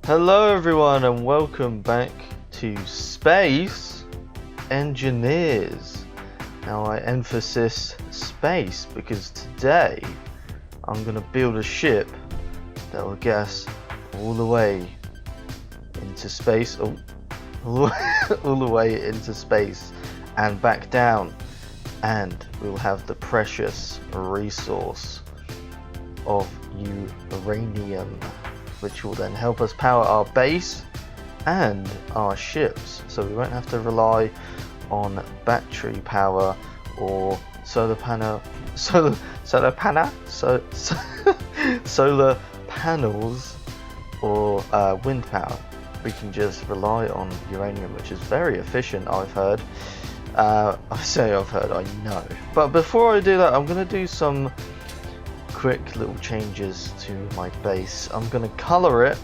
Hello everyone and welcome back to Space Engineers. Now I emphasize space because today I'm going to build a ship that will get us all the way into space, all the way into space and back down, and we'll have the precious resource of uranium, which will then help us power our base and our ships, so we won't have to rely on battery power or solar panels or wind power. We can just rely on uranium, which is very efficient, I've heard. I know. But before I do that, I'm going to do some quick little changes to my base. I'm gonna color it.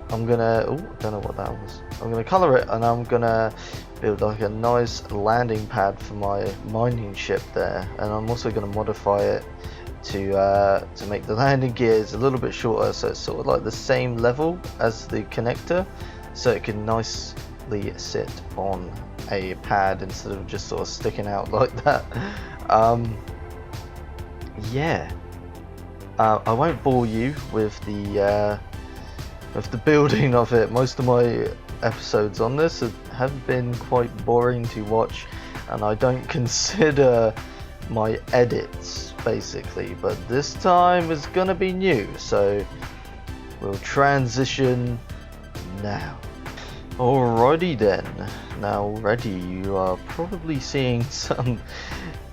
I don't know what that was. I'm gonna color it, and I'm gonna build like a nice landing pad for my mining ship there, and I'm also gonna modify it to make the landing gears a little bit shorter, so it's sort of like the same level as the connector, so it can nicely sit on a pad instead of just sort of sticking out like that. Yeah. I won't bore you with the building of it. Most of my episodes on this have been quite boring to watch, and I don't consider my edits basically. But this time is gonna be new, so we'll transition now. Alrighty then. Now already you are probably seeing some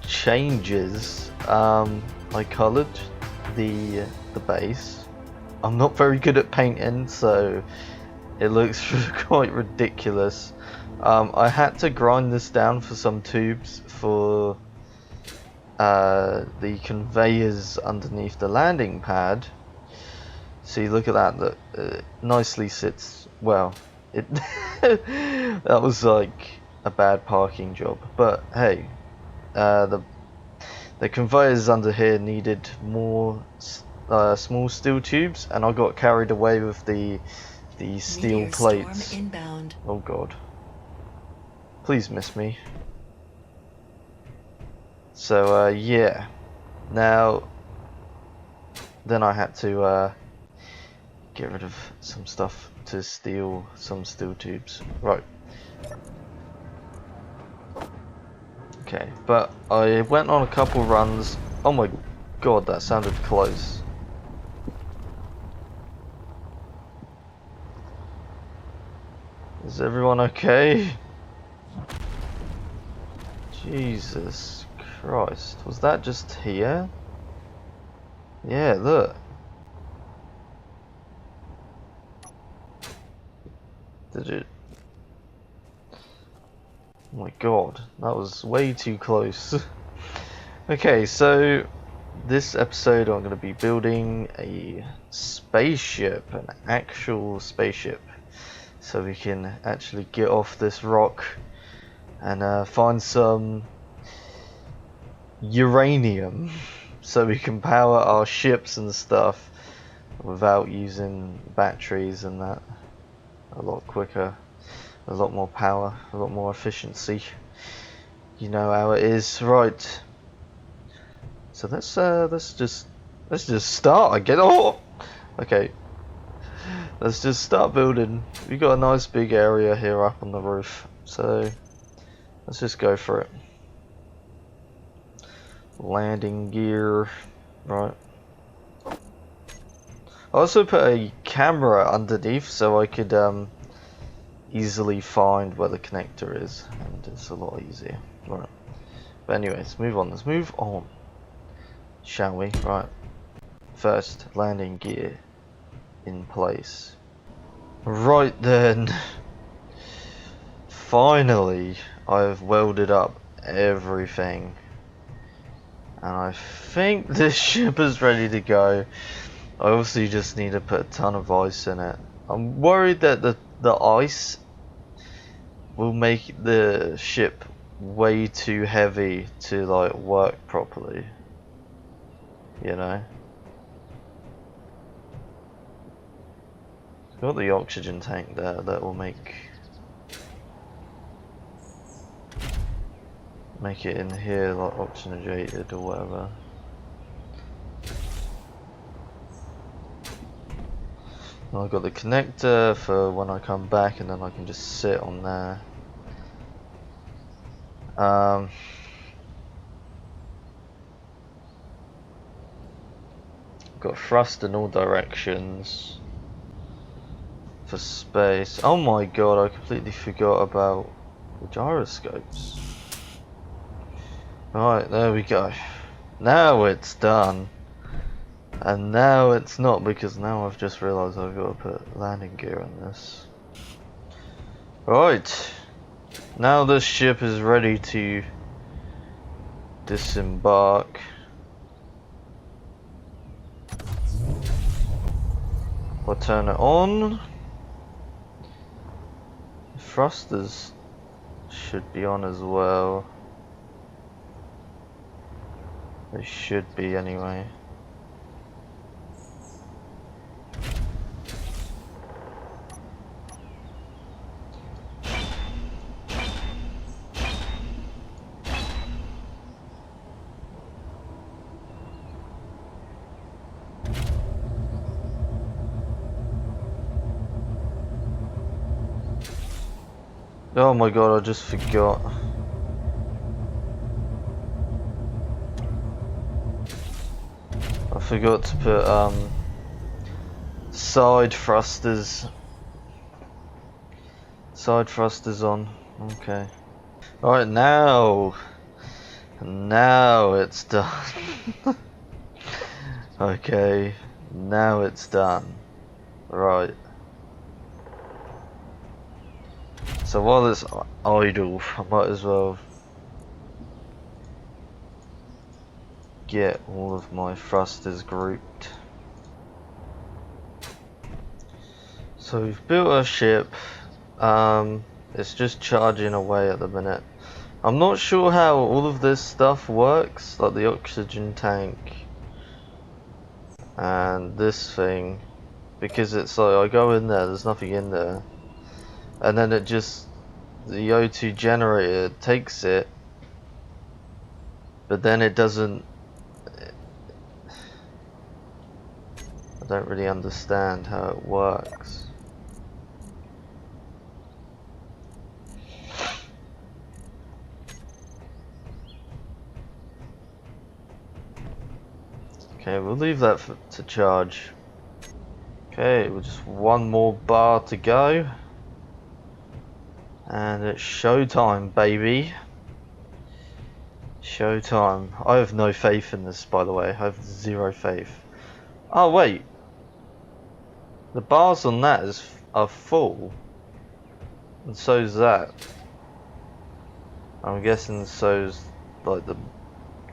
changes. I coloured the base. I'm not very good at painting, so it looks quite ridiculous. I had to grind this down for some tubes for the conveyors underneath the landing pad. See, look at that. That nicely sits well. It that was like a bad parking job, but hey, the conveyors under here needed more small steel tubes, and I got carried away with the steel plates. Oh god. Please miss me. So yeah. Now then I had to get rid of some stuff to steal some steel tubes. Right. Okay, but I went on a couple runs. Oh my god, that sounded close. Is everyone okay? Jesus Christ, was that just here? Yeah, look. Did it? Oh my god, that was way too close. Okay, so this episode I'm going to be building a spaceship, an actual spaceship, so we can actually get off this rock and find some uranium so we can power our ships and stuff without using batteries and that. A lot quicker, a lot more power, a lot more efficiency. You know how it is, right? So let's just start again. Oh, okay. Let's just start building. We got a nice big area here up on the roof, so let's just go for it. Landing gear, right? I also put a camera underneath so I could easily find where the connector is, and it's a lot easier. Right. But anyway, let's move on. Let's move on, shall we? Right. First, landing gear in place. Right then. Finally, I've welded up everything, and I think this ship is ready to go. I obviously just need to put a ton of ice in it. I'm worried that the ice will make the ship way too heavy to like work properly, you know. Got the oxygen tank there that will make it in here like oxygenated or whatever. I've got the connector for when I come back, and then I can just sit on there. Got thrust in all directions for space. Oh my god, I completely forgot about the gyroscopes. Right, there we go. Now it's done. And now it's not, because now I've just realised I've got to put landing gear on this. Right. Now this ship is ready to disembark. I'll turn it on. Thrusters should be on as well. They should be anyway. Oh my god, I just forgot. I forgot to put side thrusters on. Okay. Alright, now it's done. Okay, now it's done. Right. So while it's idle, I might as well get all of my thrusters grouped. So we've built our ship. It's just charging away at the minute. I'm not sure how all of this stuff works, like the oxygen tank and this thing, because it's like I go in there's nothing in there, and then it just, the O2 generator takes it, but then it doesn't. I don't really understand how it works. Okay, we'll leave that to charge. Okay, we're just one more bar to go. And it's showtime, baby. Showtime. I have no faith in this, by the way. I have zero faith. Oh, wait. The bars on that are full. And so's that. I'm guessing so's like the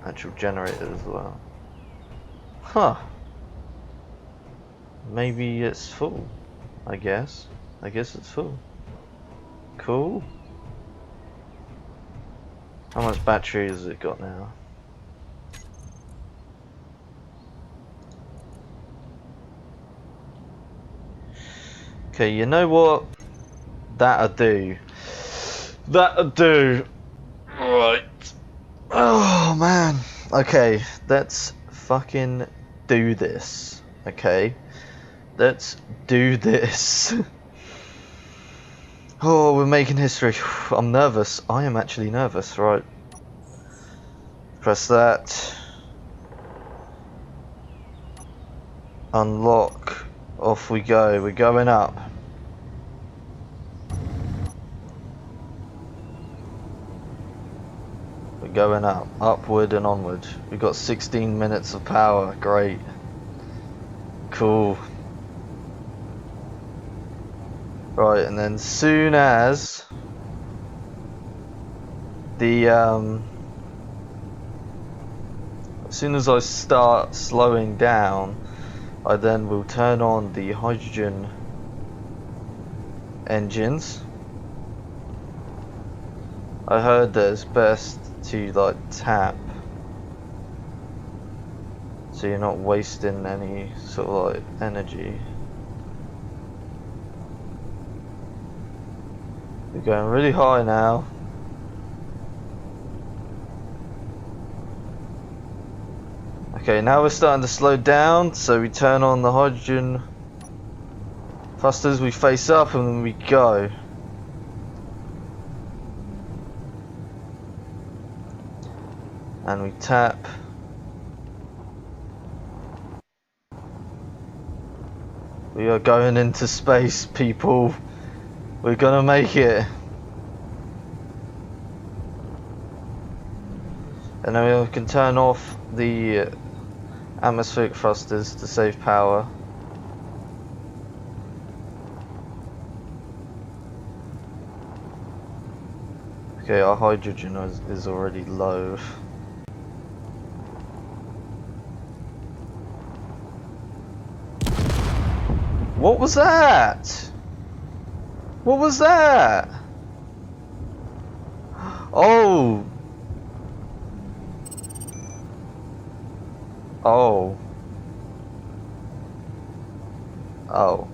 actual generator as well. Huh. Maybe it's full. I guess it's full. Cool. How much battery has it got now? Okay, you know what? That'll do. That'll do. Right. Oh man. Okay, let's fucking do this. Okay. Let's do this. Oh, we're making history. I'm nervous. I am actually nervous. Right. Press that. Unlock. Off we go. We're going up. We're going up. Upward and onward. We've got 16 minutes of power. Great. Cool. Right, and then soon as I start slowing down, I then will turn on the hydrogen engines. I heard that it's best to like tap, so you're not wasting any sort of like energy. We're going really high now. Okay, now we're starting to slow down, so we turn on the hydrogen thrusters, we face up and then we go. And we tap. We are going into space, people. We're gonna make it. And then we can turn off the atmospheric thrusters to save power. Okay, our hydrogen is already low. What was that? What was that? Oh! Oh. Oh.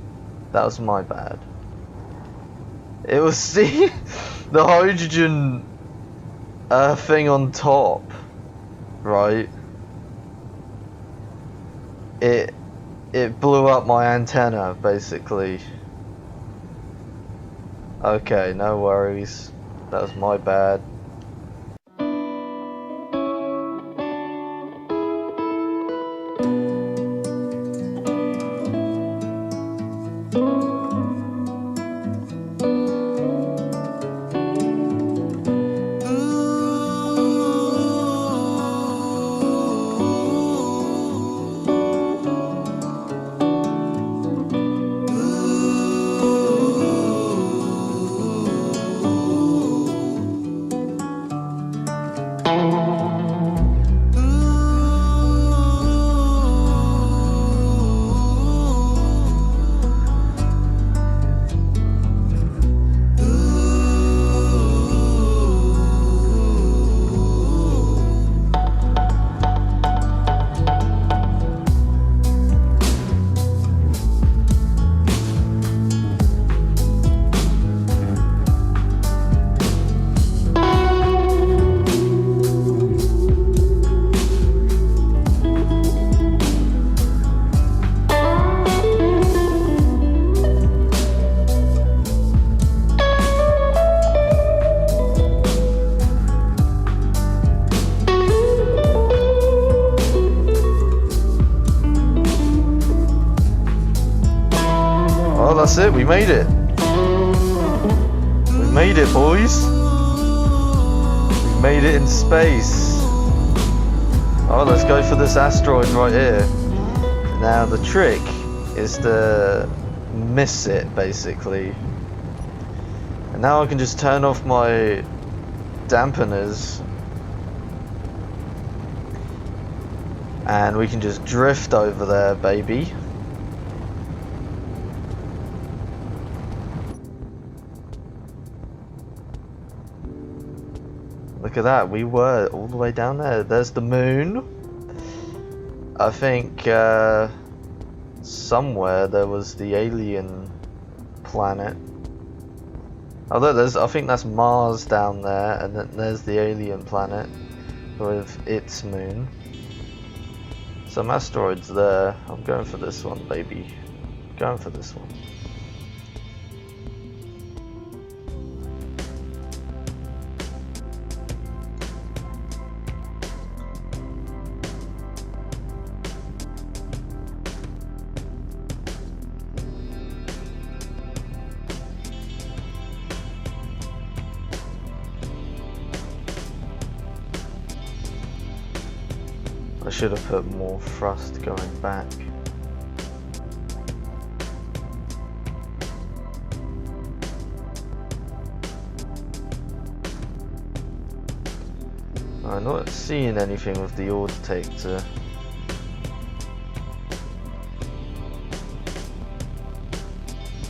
That was my bad. It was the hydrogen thing on top, right? It blew up my antenna, basically. Okay, no worries. That was my bad. Oh, that's it, we made it. We made it, boys. We made it in space. Oh, let's go for this asteroid right here. Now, the trick is to miss it, basically. And now I can just turn off my dampeners. And we can just drift over there, baby. Look at that, we were all the way down there. There's the moon. I think somewhere there was the alien planet. Although I think that's Mars down there, and then there's the alien planet with its moon. Some asteroids there. I'm going for this one, baby. Going for this one. I should have put more thrust going back. I'm not seeing anything with the ore detector.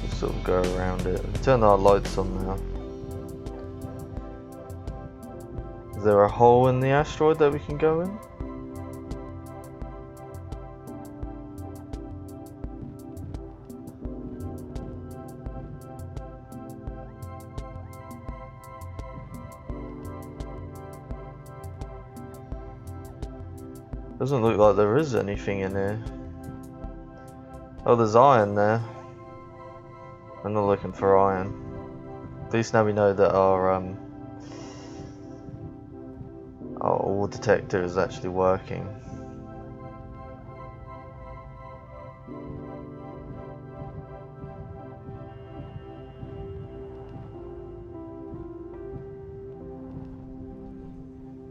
Just sort of go around it. Turn our lights on now. Is there a hole in the asteroid that we can go in? Doesn't look like there is anything in here. Oh, there's iron there. I'm not looking for iron. At least now we know that our ore detector is actually working.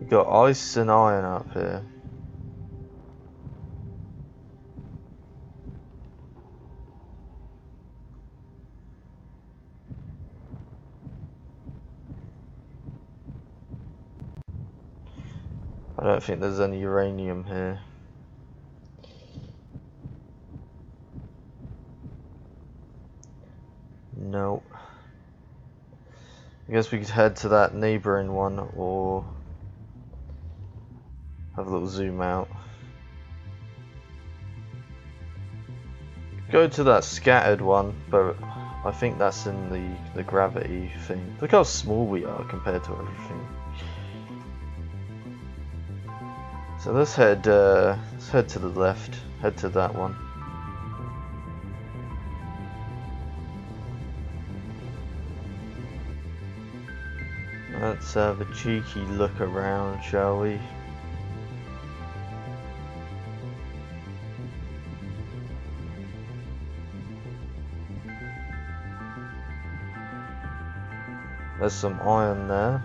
We got ice and iron up here. I don't think there's any uranium here. Nope. I guess we could head to that neighboring one or have a little zoom out. Go to that scattered one, but I think that's in the gravity thing. Look how small we are compared to everything. So let's head to the left. Head to that one. Let's have a cheeky look around, shall we? There's some iron there.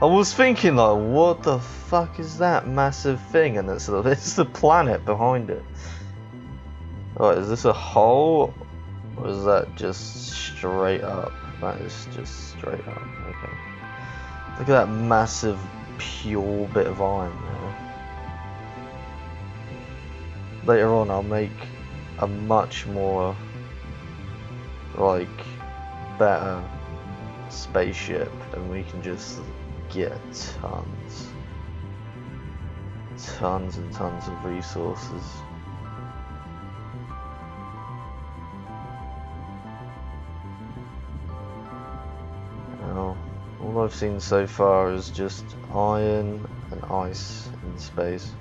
I was thinking like, what the fuck is that massive thing? And it's the planet behind it. Right, is this a hole? Or is that just straight up? That is just straight up, okay. Look at that massive, pure bit of iron there. Later on I'll make a much more, like, better spaceship and we can just get tons and tons of resources. All I've seen so far is just iron and ice in space.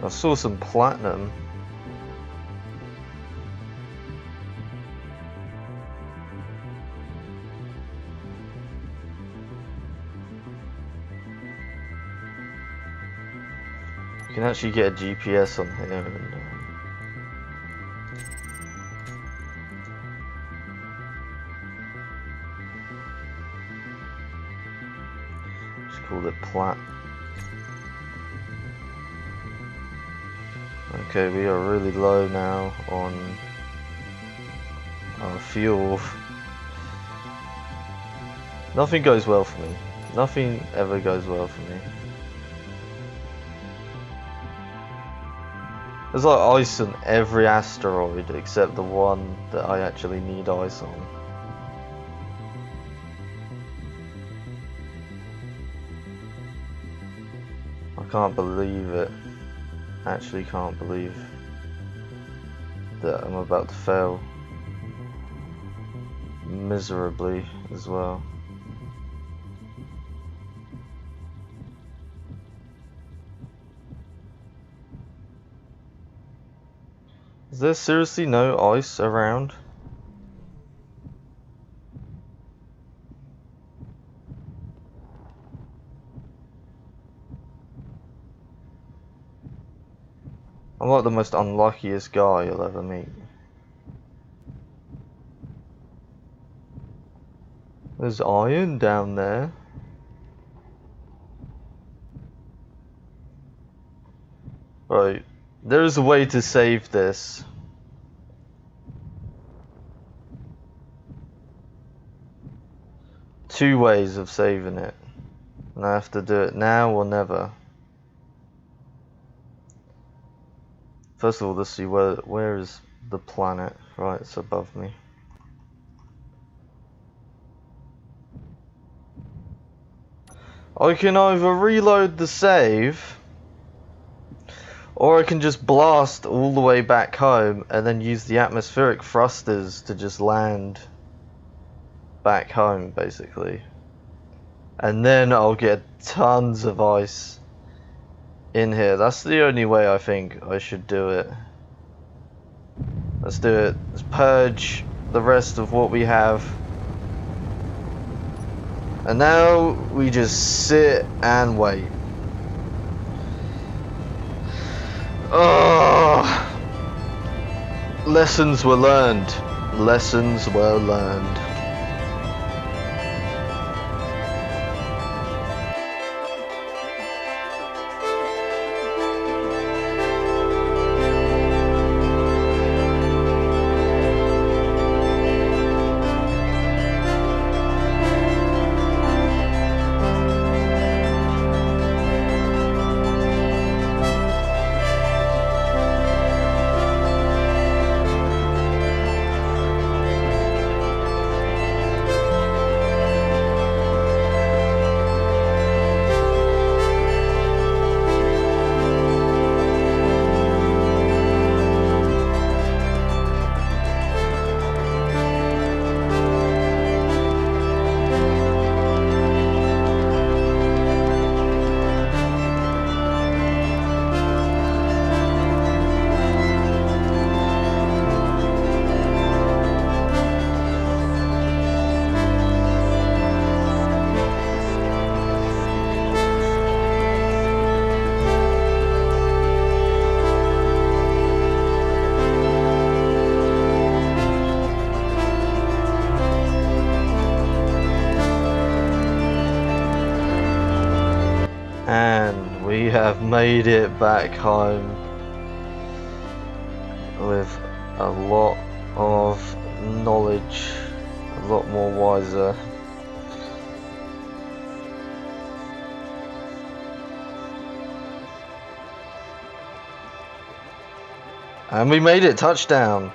I saw some platinum. You can actually get a GPS on here and just call it plat. Okay, we are really low now on our fuel. Nothing goes well for me. Nothing ever goes well for me. There's like ice on every asteroid except the one that I actually need ice on. I can't believe it. Actually can't believe that I'm about to fail miserably as well. Is there seriously no ice around? I'm like the most unluckiest guy you'll ever meet. There's iron down there. Right, there is a way to save this. Two ways of saving it. And I have to do it now or never. First of all, let's see where is the planet? Right, it's above me. I can either reload the save, or I can just blast all the way back home and then use the atmospheric thrusters to just land back home, basically. And then I'll get tons of ice in here. That's the only way I think I should do it. Let's do it. Let's purge the rest of what we have. And now we just sit and wait. Oh! Lessons were learned. Lessons were learned. And we have made it back home with a lot of knowledge, a lot more wiser. And we made it, touchdown.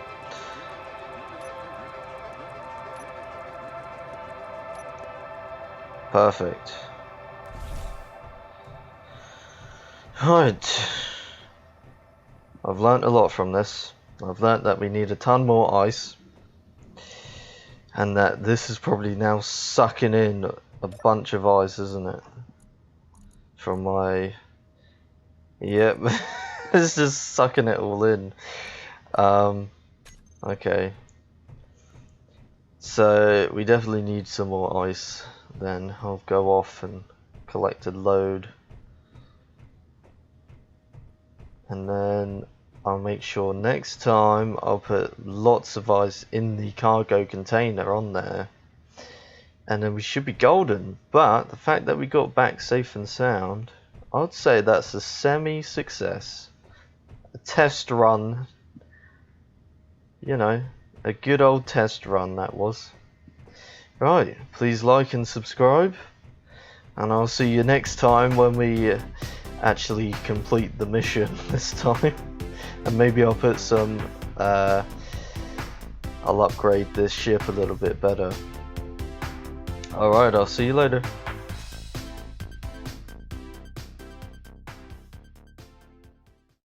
Perfect. Right, I've learnt a lot from this. I've learnt that we need a ton more ice, and that this is probably now sucking in a bunch of ice, isn't it? From my... Yep, it's just sucking it all in. Okay, so we definitely need some more ice. Then I'll go off and collect a load. And then I'll make sure next time I'll put lots of ice in the cargo container on there. And then we should be golden. But the fact that we got back safe and sound, I'd say that's a semi-success. A test run. You know, a good old test run that was. Right, please like and subscribe. And I'll see you next time when we... actually complete the mission this time. And maybe I'll put some I'll upgrade this ship a little bit better. Alright, I'll see you later.